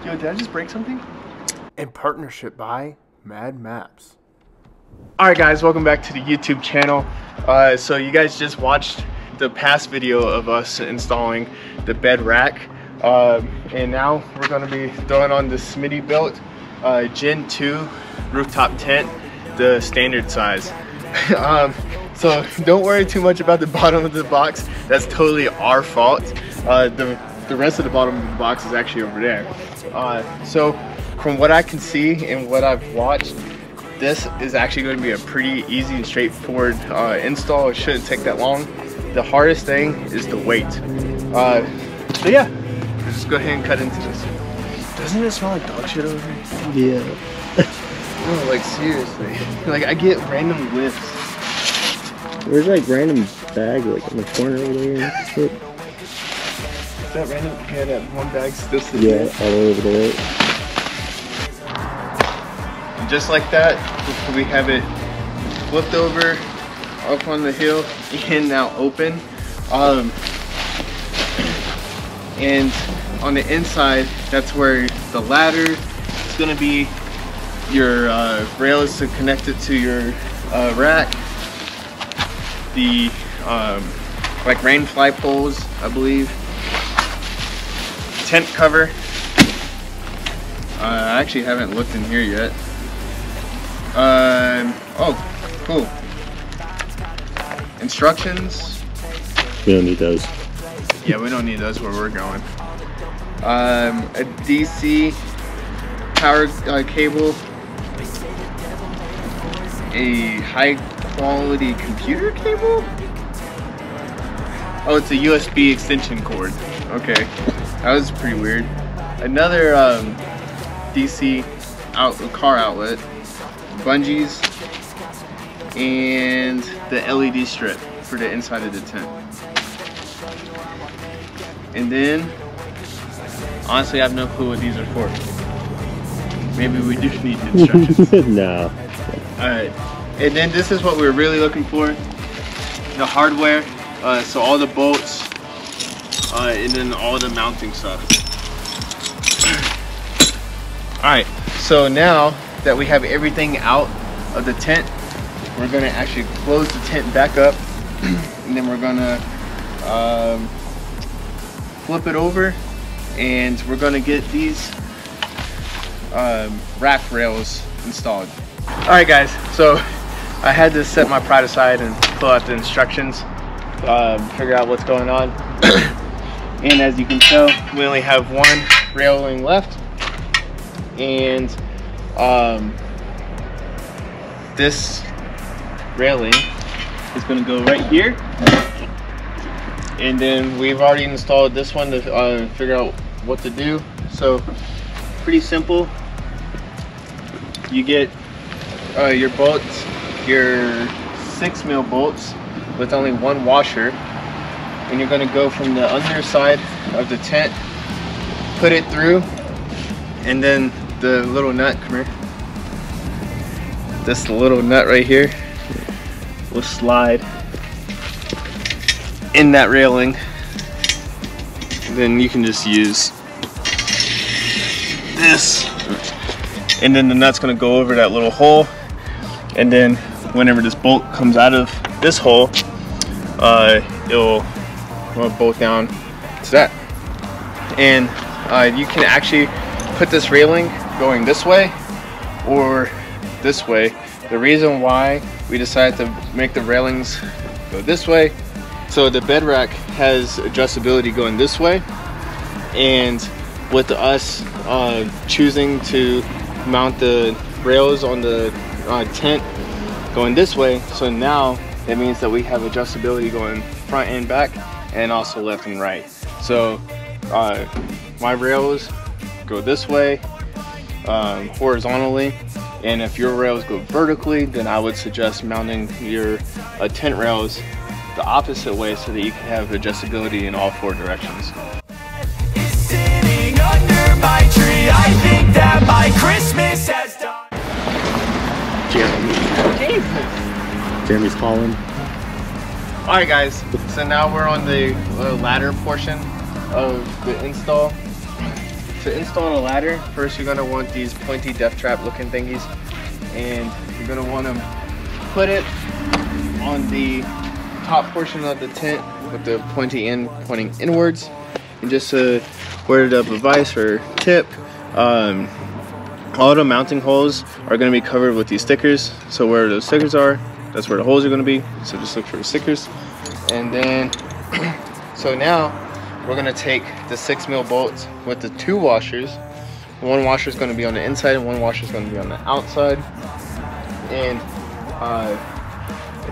Yo, did I just break something? In partnership by Mad Maps. Alright guys, welcome back to the YouTube channel. So you guys just watched the past video of us installing the bed rack. And now we're going to be throwing on the Smittybilt Gen 2 rooftop tent, the standard size. So don't worry too much about the bottom of the box. That's totally our fault. The rest of the bottom of the box is actually over there. So from what I can see and what I've watched, this is actually going to be a pretty easy and straightforward install. It shouldn't take that long. The hardest thing is the weight. So yeah, let's just go ahead and cut into this. Doesn't it smell like dog shit over here? Yeah. No, like seriously. Like I get random whiffs. There's like random bag like in the corner over there and shit. Is that random? Yeah, that one bag still sitting there? Yeah, all over there. And just like that, we have it flipped over up on the hill and now open. And on the inside, that's where the ladder is going to be. Your rails to connect it to your rack. The like rain fly poles, I believe. Tent cover. I actually haven't looked in here yet. Oh, cool. Instructions. We don't need those. Yeah, we don't need those where we're going. A DC power cable. A high quality computer cable? Oh, it's a USB extension cord. Okay, that was pretty weird. Another DC car outlet, bungees, and the LED strip for the inside of the tent. And then, honestly, I have no clue what these are for. Maybe we do need instructions. No. Alright, and then this is what we're really looking for. The hardware, so all the bolts, and then all the mounting stuff. Alright, so now that we have everything out of the tent, we're going to actually close the tent back up, and then we're going to flip it over, and we're going to get these rack rails installed. Alright guys, so I had to set my pride aside and pull out the instructions, figure out what's going on. And as you can tell, we only have one railing left, and this railing is going to go right here, and then we've already installed this one to figure out what to do. So pretty simple. You get your bolts, your 6mm bolts with only one washer, and you're going to go from the underside of the tent, put it through, and then the little nut, come here, this little nut right here will slide in that railing, and then you can just use this, and then the nut's going to go over that little hole. And then whenever this bolt comes out of this hole, it'll bolt down to that. And you can actually put this railing going this way or this way. The reason why we decided to make the railings go this way, so the bed rack has adjustability going this way, and with us choosing to mount the rails on the tent going this way, so now it means that we have adjustability going front and back and also left and right. So my rails go this way horizontally, and if your rails go vertically, then I would suggest mounting your tent rails the opposite way so that you can have adjustability in all four directions. Sitting under my tree, I think that my Christmas has done. Jeremy's calling. Alright guys, so now we're on the ladder portion of the install. to install a ladder, first you're gonna want these pointy death trap looking thingies, and you're gonna want to put it on the top portion of the tent with the pointy end pointing inwards, and just a word of advice or tip, all the mounting holes are going to be covered with these stickers, so where those stickers are, that's where the holes are going to be, so just look for the stickers. And then so now we're going to take the 6mm bolts with the 2 washers. One washer is going to be on the inside and one washer is going to be on the outside, and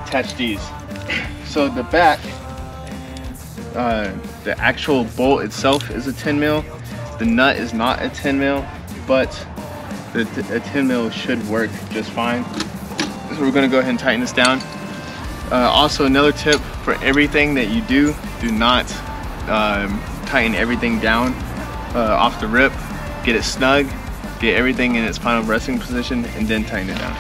attach these. So the back, the actual bolt itself is a 10mm. The nut is not a 10mm, but a 10mm should work just fine. So we're going to go ahead and tighten this down. Also, another tip for everything that you do not tighten everything down off the rip. Get it snug, get everything in its final resting position, and then tighten it down.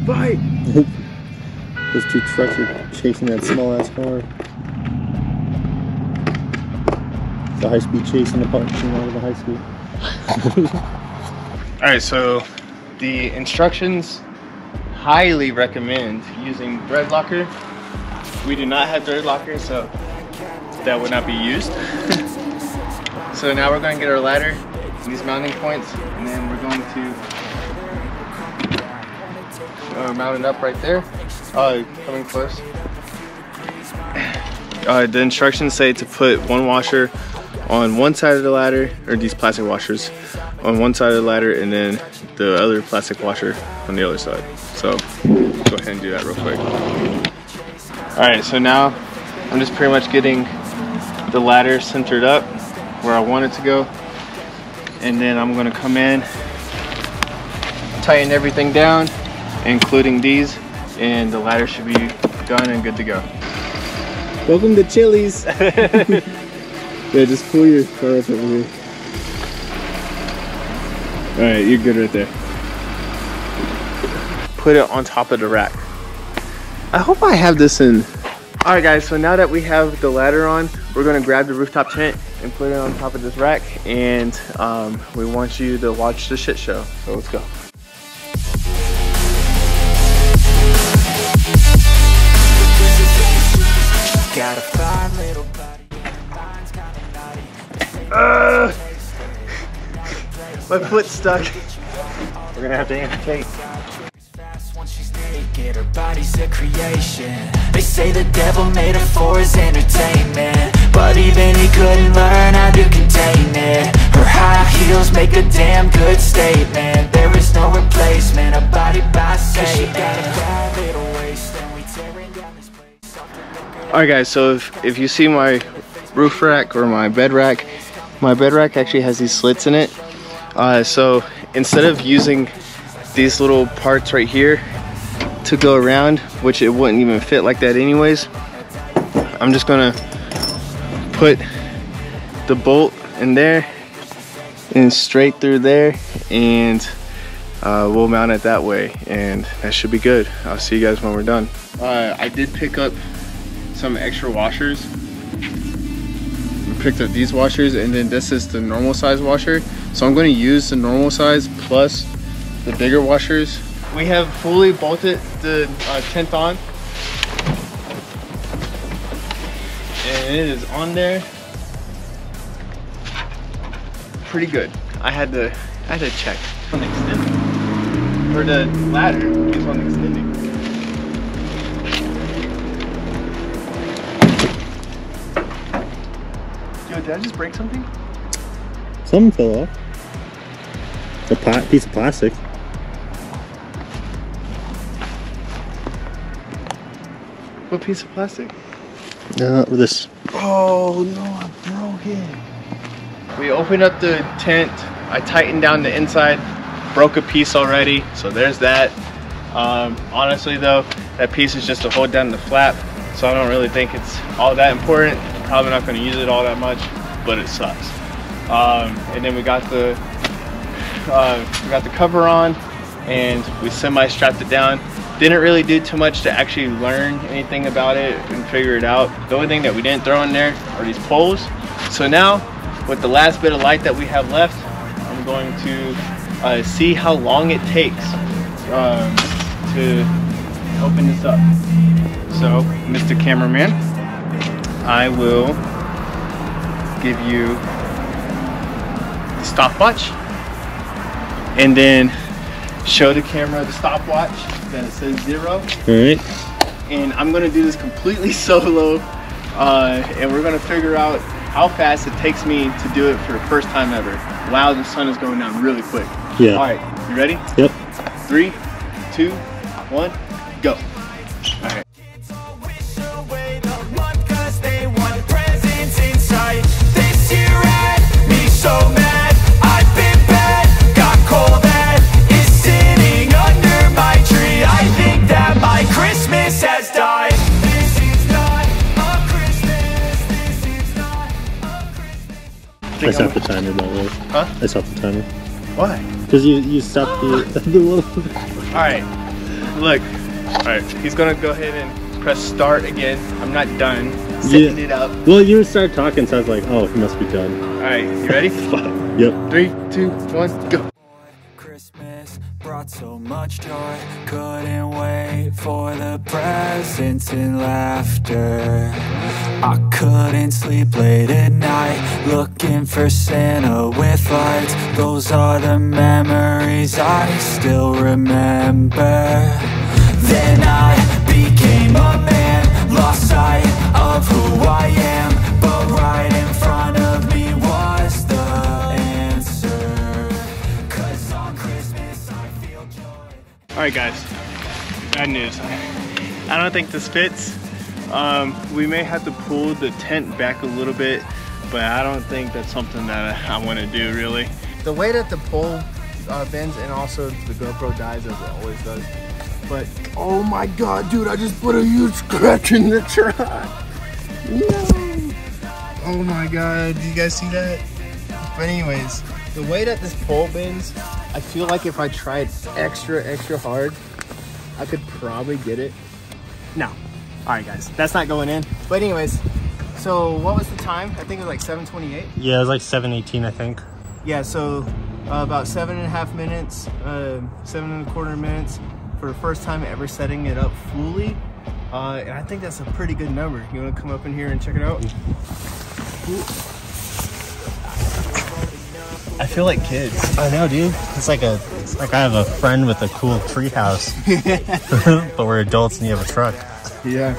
Fight! Those 2 trucks are chasing that small ass car. The high speed chasing the parking lot of the high speed. Alright, so the instructions highly recommend using thread locker. We do not have thread locker, so that would not be used. So now we're going to get our ladder and these mounting points, and then we're going to mount it up right there. Coming close. The instructions say to put 1 washer on one side of the ladder, or these plastic washers on one side of the ladder, and then the other plastic washer on the other side. So go ahead and do that real quick. Alright, so now I'm just pretty much getting the ladder centered up where I want it to go, and then I'm going to come in, tighten everything down, including these, and the ladder should be done and good to go. Welcome to Chili's. Yeah, just pull your car up over here. Alright, you're good right there. Put it on top of the rack. I hope I have this in. Alright guys, so now that we have the ladder on, we're going to grab the rooftop tent and put it on top of this rack, and we want you to watch the shit show. So let's go. Got a fine little body. My foot's stuck. We're gonna have to amputate. Her body's a creation. They say the devil made her for his entertainment, but even he couldn't learn how to contain it. Her high heels make a damn good statement. There is no replacement, a body by Satan. She got a bad little waist, and we tearing down this place. Alright guys, so if you see my roof rack or my bed rack actually has these slits in it. So instead of using these little parts right here to go around, which it wouldn't even fit like that anyways, I'm just gonna put the bolt in there and straight through there, and we'll mount it that way, and that should be good. I'll see you guys when we're done. I did pick up some extra washers. I picked up these washers, and then this is the normal size washer, so I'm going to use the normal size plus the bigger washers. We have fully bolted the tent on, and it is on there pretty good. I had to check on extending for the ladder. Is on extending. Yo, did I just break something? Something fell off. A piece of plastic. What piece of plastic? This. Oh no, I broke it. We opened up the tent. I tightened down the inside. Broke a piece already, so there's that. Honestly though, that piece is just to hold down the flap, so I don't really think it's all that important. I'm probably not going to use it all that much, but it sucks. And then we got the cover on, and we semi-strapped it down. Didn't really do too much to actually learn anything about it and figure it out. The only thing that we didn't throw in there are these poles. So now, with the last bit of light that we have left, I'm going to see how long it takes to open this up. So, Mr. Cameraman, I will give you the stopwatch, and then show the camera the stopwatch that it says 0. All right. And I'm gonna do this completely solo, and we're gonna figure out how fast it takes me to do it for the first time ever. Wow, the sun is going down really quick. Yeah. All right, you ready? Yep. 3, 2, 1, go. All right. I stopped the timer, by the way. Huh? I stopped the timer. Why? Because you stopped the little... Alright, look. Alright, he's gonna go ahead and press start again. I'm not done setting it up. Well, you started talking, so I was like, oh, he must be done. Alright, you ready? Yep. 3, 2, 1, go. Christmas brought so much joy, couldn't wait for the presents and laughter. I couldn't sleep late at night, looking for Santa with lights. Those are the memories I still remember. Then I became a man, lost sight of who I am, but right in front of me was the answer. 'Cause on Christmas I feel joy. Alright guys, bad news. I don't think this fits. We may have to pull the tent back a little bit, but I don't think that's something that I want to do really. The way that the pole bends, and also the GoPro dies as it always does. But oh my god, dude, I just put a huge scratch in the truck. No. Oh my god, do you guys see that? But anyways, the way that this pole bends, I feel like if I tried extra hard, I could probably get it. No. Alright guys, that's not going in. But anyways, so what was the time? I think it was like 7:28. Yeah, it was like 7:18, I think. Yeah, so about 7.5 minutes, 7.25 minutes for the first time ever setting it up fully. And I think that's a pretty good number. You wanna come up in here and check it out? I feel like kids. I know, dude. It's like I have a friend with a cool tree house. But we're adults and you have a truck. Yeah.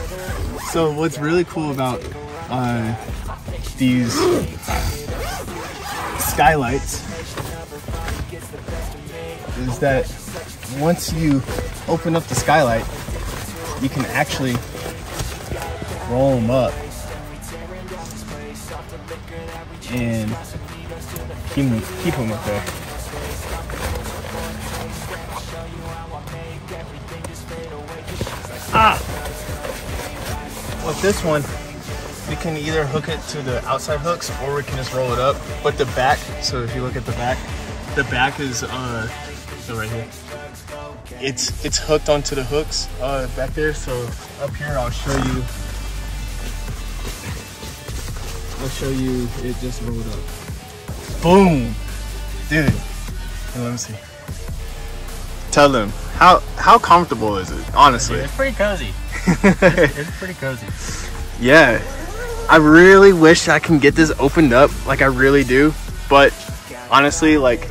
So what's really cool about these skylights is that once you open up the skylight, you can actually roll them up and keep them up there. Ah! With this one, we can either hook it to the outside hooks or we can just roll it up. But the back, so if you look at the back is so right here. It's hooked onto the hooks back there. So up here, I'll show you it just rolled up. Boom, dude. Hey, let me see. Tell them how comfortable is it? Honestly, It's pretty cozy. It's pretty cozy. Yeah, I really wish I can get this opened up, like I really do. But honestly, like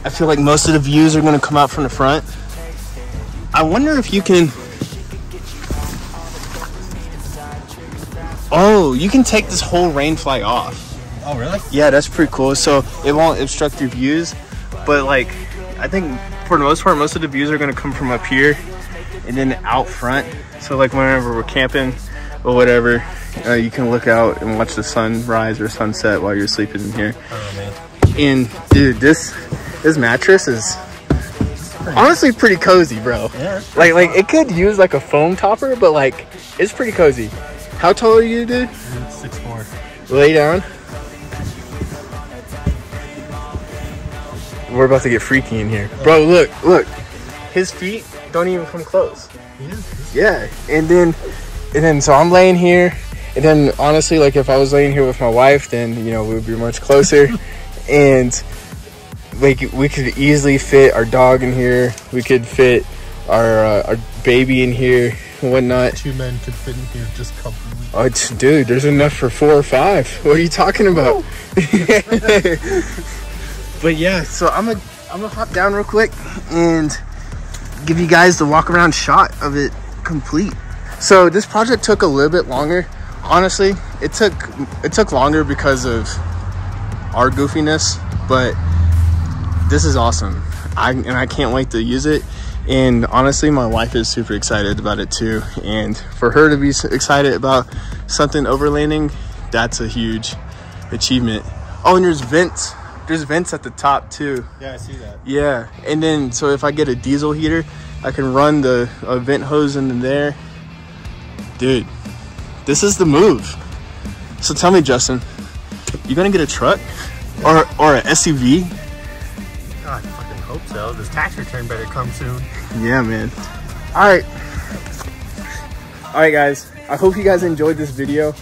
I feel like most of the views are gonna come out from the front. I wonder if you can. Oh, you can take this whole rain fly off. Oh, really? Yeah, that's pretty cool. So it won't obstruct your views. But like, I think for the most part, most of the views are gonna come from up here and then out front. So like whenever we're camping or whatever, you can look out and watch the sunrise or sunset while you're sleeping in here. Oh man. And dude, this mattress is honestly pretty cozy, bro. Yeah. Like it could use like a foam topper, but like it's pretty cozy. How tall are you, dude? 6'4". Lay down. we're about to get freaky in here. Bro, look. His feet don't even come close. Yeah. And then so I'm laying here. And then honestly, like if I was laying here with my wife, then, you know, we would be much closer. And like we could easily fit our dog in here. We could fit our baby in here and whatnot. 2 men could fit in here just comfortably. Oh, dude, there's enough for 4 or 5. What are you talking about? But yeah, so I'm gonna hop down real quick and give you guys the walk around shot of it complete. So this project took a little bit longer. Honestly, it took longer because of our goofiness, but this is awesome. I can't wait to use it. And honestly, my wife is super excited about it too. And for her to be excited about something overlanding, that's a huge achievement. Oh, and there's vents. There's vents at the top too. Yeah, I see that. Yeah, and then so if I get a diesel heater, I can run the vent hose into there. Dude, this is the move. So tell me, Justin, you gonna get a truck or an SUV? God, I fucking hope so. This tax return better come soon. Yeah, man. All right, guys. I hope you guys enjoyed this video.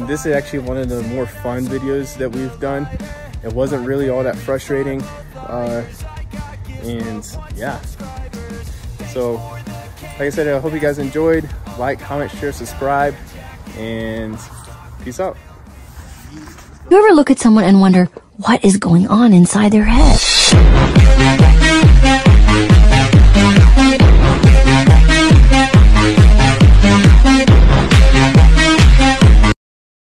This is actually one of the more fun videos that we've done. It wasn't really all that frustrating, and yeah. So, like I said, I hope you guys enjoyed. Like, comment, share, subscribe, and peace out. You ever look at someone and wonder what is going on inside their head?